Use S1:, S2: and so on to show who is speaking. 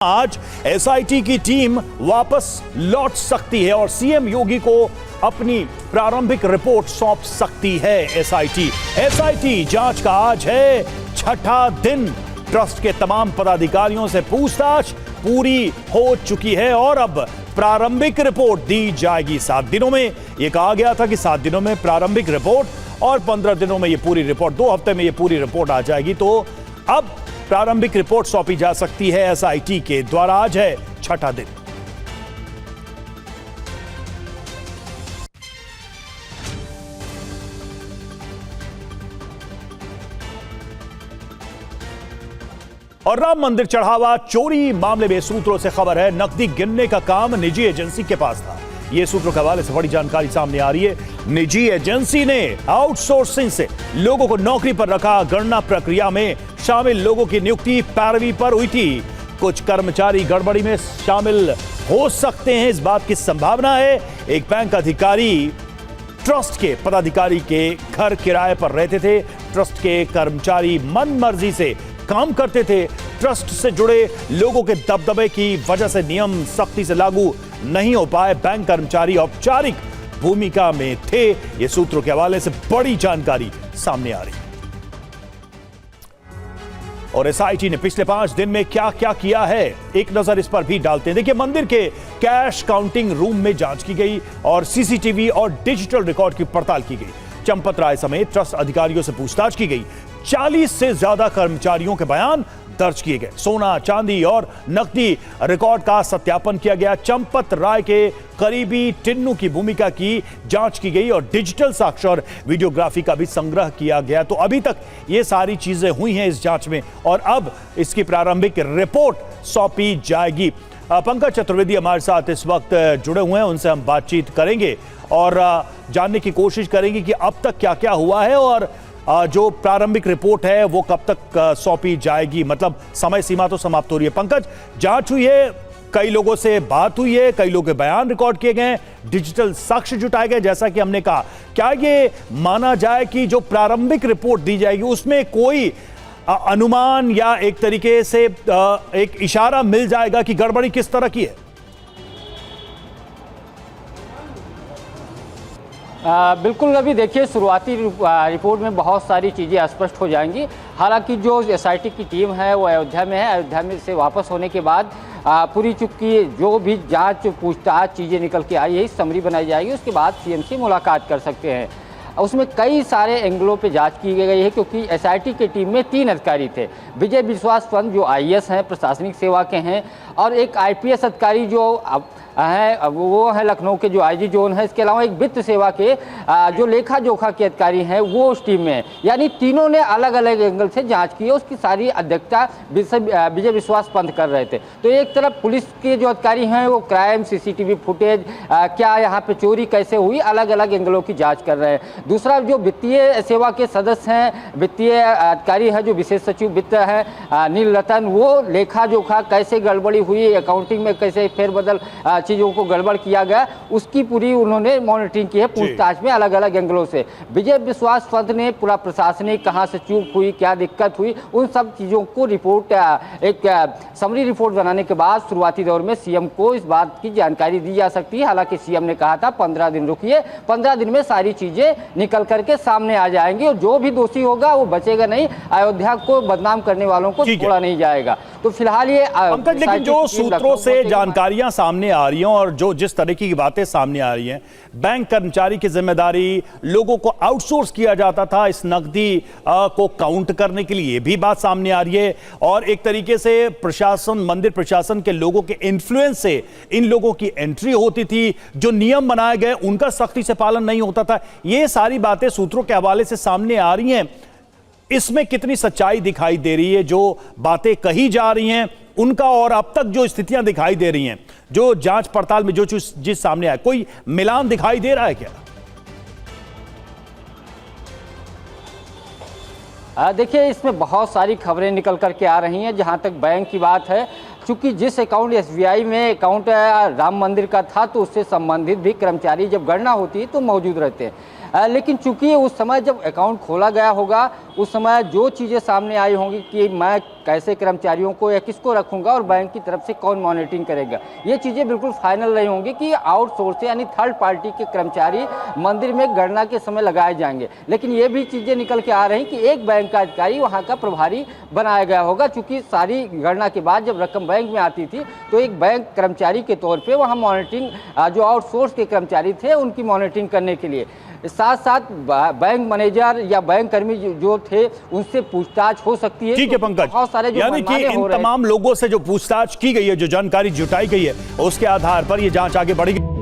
S1: आज एसआईटी की टीम वापस लौट सकती है और सीएम योगी को अपनी प्रारंभिक रिपोर्ट सौंप सकती है। एसआईटी जांच का आज है छठा दिन। ट्रस्ट के तमाम पदाधिकारियों से पूछताछ पूरी हो चुकी है और अब प्रारंभिक रिपोर्ट दी जाएगी 7 दिनों में। यह कहा गया था कि 7 दिनों में प्रारंभिक रिपोर्ट और 15 दिनों में यह पूरी रिपोर्ट, 2 हफ्ते में यह पूरी रिपोर्ट आ जाएगी। तो अब प्रारंभिक रिपोर्ट सौंपी जा सकती है एसआईटी के द्वारा। आज है छठा दिन। और राम मंदिर चढ़ावा चोरी मामले में सूत्रों से खबर है नकदी गिनने का काम निजी एजेंसी के पास था। यह सूत्रों के हवाले से बड़ी जानकारी सामने आ रही है। निजी एजेंसी ने आउटसोर्सिंग से लोगों को नौकरी पर रखा। गणना प्रक्रिया में शामिल लोगों की नियुक्ति पैरवी पर हुई थी। कुछ कर्मचारी गड़बड़ी में शामिल हो सकते हैं, इस बात की संभावना है। एक बैंक अधिकारी ट्रस्ट के पदाधिकारी के घर किराए पर रहते थे। ट्रस्ट के कर्मचारी मनमर्जी से काम करते थे। ट्रस्ट से जुड़े लोगों के दबदबे की वजह से नियम सख्ती से लागू नहीं हो पाए। बैंक कर्मचारी औपचारिक भूमिका में थे। ये सूत्रों के हवाले से बड़ी जानकारी सामने आ रही है। और एसआईटी ने पिछले 5 दिन में क्या क्या किया है, एक नजर इस पर भी डालते हैं। देखिए, मंदिर के कैश काउंटिंग रूम में जांच की गई और सीसीटीवी और डिजिटल रिकॉर्ड की पड़ताल की गई। चंपत राय समेत ट्रस्ट अधिकारियों से पूछताछ की गई। 40 से ज्यादा कर्मचारियों के बयान दर्ज किए गए। सोना, चांदी और नकदी रिकॉर्ड का सत्यापन किया गया। चंपत राय के करीबी टिन्नू की भूमिका की जांच की गई और डिजिटल साक्ष्य और वीडियोग्राफी का भी संग्रह किया गया। तो अभी तक ये सारी चीजें हुई हैं इस जांच में और अब इसकी प्रारंभिक रिपोर्ट सौंपी जाएगी। पंकज चतुर्वेदी हमारे साथ इस वक्त जुड़े हुए हैं, उनसे हम बातचीत करेंगे और जानने की कोशिश करेंगे कि अब तक क्या क्या हुआ है और जो प्रारंभिक रिपोर्ट है वो कब तक सौंपी जाएगी। मतलब समय सीमा तो समाप्त हो रही है। पंकज, जांच हुई है, कई लोगों से बात हुई है, कई लोगों के बयान रिकॉर्ड किए गए, डिजिटल साक्ष्य जुटाए गए जैसा कि हमने कहा। क्या ये माना जाए कि जो प्रारंभिक रिपोर्ट दी जाएगी उसमें कोई अनुमान या एक तरीके से एक इशारा मिल जाएगा कि गड़बड़ी किस तरह की है?
S2: बिल्कुल रवि, देखिए, शुरुआती रिपोर्ट में बहुत सारी चीज़ें स्पष्ट हो जाएंगी। हालांकि जो एसआईटी की टीम है वो अयोध्या में है। अयोध्या में से वापस होने के बाद पूरी चुकी जो भी जांच पूछताछ चीज़ें निकल के आई है, समरी बनाई जाएगी। उसके बाद सीएम से मुलाकात कर सकते हैं। उसमें कई सारे एंगलों पे जांच की गई है क्योंकि एसआईटी की टीम में 3 अधिकारी थे। विजय विश्वास पंत जो आईएएस हैं, प्रशासनिक सेवा के हैं, और एक आईपीएस अधिकारी जो हैं वो है लखनऊ के जो आईजी जोन है। इसके अलावा एक वित्त सेवा के जो लेखा जोखा के अधिकारी हैं वो उस टीम में है। यानी तीनों ने अलग अलग एंगल से जांच की है। उसकी सारी अध्यक्षता विजय विश्वास पंत कर रहे थे। तो एक तरफ पुलिस के जो अधिकारी हैं वो क्राइम, सीसीटीवी फुटेज, क्या यहाँ पे चोरी कैसे हुई, अलग अलग एंगलों की जाँच कर रहे हैं। दूसरा, जो वित्तीय सेवा के सदस्य हैं, वित्तीय अधिकारी हैं, जो विशेष सचिव वित्त हैं नील रतन, वो लेखा जोखा कैसे गड़बड़ी हुई, अकाउंटिंग में कैसे फेरबदल चीज़ों को गड़बड़ किया गया, उसकी पूरी उन्होंने मॉनिटरिंग की है पूछताछ में अलग अलग एंगलों से। विजय विश्वास पंत ने पूरा प्रशासनिक कहाँ से चूक हुई, क्या दिक्कत हुई, उन सब चीज़ों को रिपोर्ट एक समरी रिपोर्ट बनाने के बाद शुरुआती दौर में सीएम को इस बात की जानकारी दी जा सकती है। हालांकि सीएम ने कहा था 15 दिन रुकिए, 15 दिन में सारी चीज़ें निकल करके सामने आ जाएंगी और जो भी दोषी होगा वो बचेगा नहीं। अयोध्या को बदनाम करने वालों को छोड़ा नहीं जाएगा। तो फिलहाल ये
S1: पंकज, लेकिन जो सूत्रों से जानकारियां सामने आ रही हैं और जो जिस तरीके की बातें सामने आ रही हैं, बैंक कर्मचारी की जिम्मेदारी, लोगों को आउटसोर्स किया जाता था इस नकदी को काउंट करने के लिए, भी बात सामने आ रही है। और एक तरीके से प्रशासन, मंदिर प्रशासन के लोगों के इन्फ्लुएंस से इन लोगों की एंट्री होती थी। जो नियम बनाए गए उनका सख्ती से पालन नहीं होता था। ये सारी बातें सूत्रों के हवाले से सामने आ रही हैं। इसमें कितनी सच्चाई दिखाई दे रही है? जो बातें कही जा रही हैं उनका और अब तक जो स्थितियां दिखाई दे रही हैं, जो जांच पड़ताल में जो जिस सामने आया, कोई मिलान दिखाई दे रहा है क्या?
S2: देखिए, इसमें बहुत सारी खबरें निकल करके आ रही हैं। जहां तक बैंक की बात है, चूंकि जिस अकाउंट एसबीआई में अकाउंट राम मंदिर का था तो उससे संबंधित भी कर्मचारी जब गणना होती है तो मौजूद रहते हैं। लेकिन चूंकि उस समय जब अकाउंट खोला गया होगा उस समय जो चीज़ें सामने आई होंगी कि मैं कैसे कर्मचारियों को या किसको रखूंगा और बैंक की तरफ से कौन मॉनिटरिंग करेगा, ये चीज़ें बिल्कुल फाइनल नहीं होंगी कि आउटसोर्स यानी थर्ड पार्टी के कर्मचारी मंदिर में गणना के समय लगाए जाएंगे। लेकिन ये भी चीज़ें निकल के आ रही कि एक बैंक का अधिकारी वहाँ का प्रभारी बनाया गया होगा, चूँकि सारी गणना के बाद जब रकम बैंक में आती थी तो एक बैंक कर्मचारी के तौर पर वहाँ मॉनिटरिंग जो आउटसोर्स के कर्मचारी थे उनकी मॉनिटरिंग करने के लिए, साथ साथ बैंक मैनेजर या बैंक कर्मी जो थे उनसे पूछताछ हो सकती है।
S1: ठीक है पंकज,
S2: बहुत सारे
S1: यानी कि इन तमाम लोगों से जो पूछताछ की गई है, जो जानकारी जुटाई गई है, उसके आधार पर यह जांच आगे बढ़ेगी।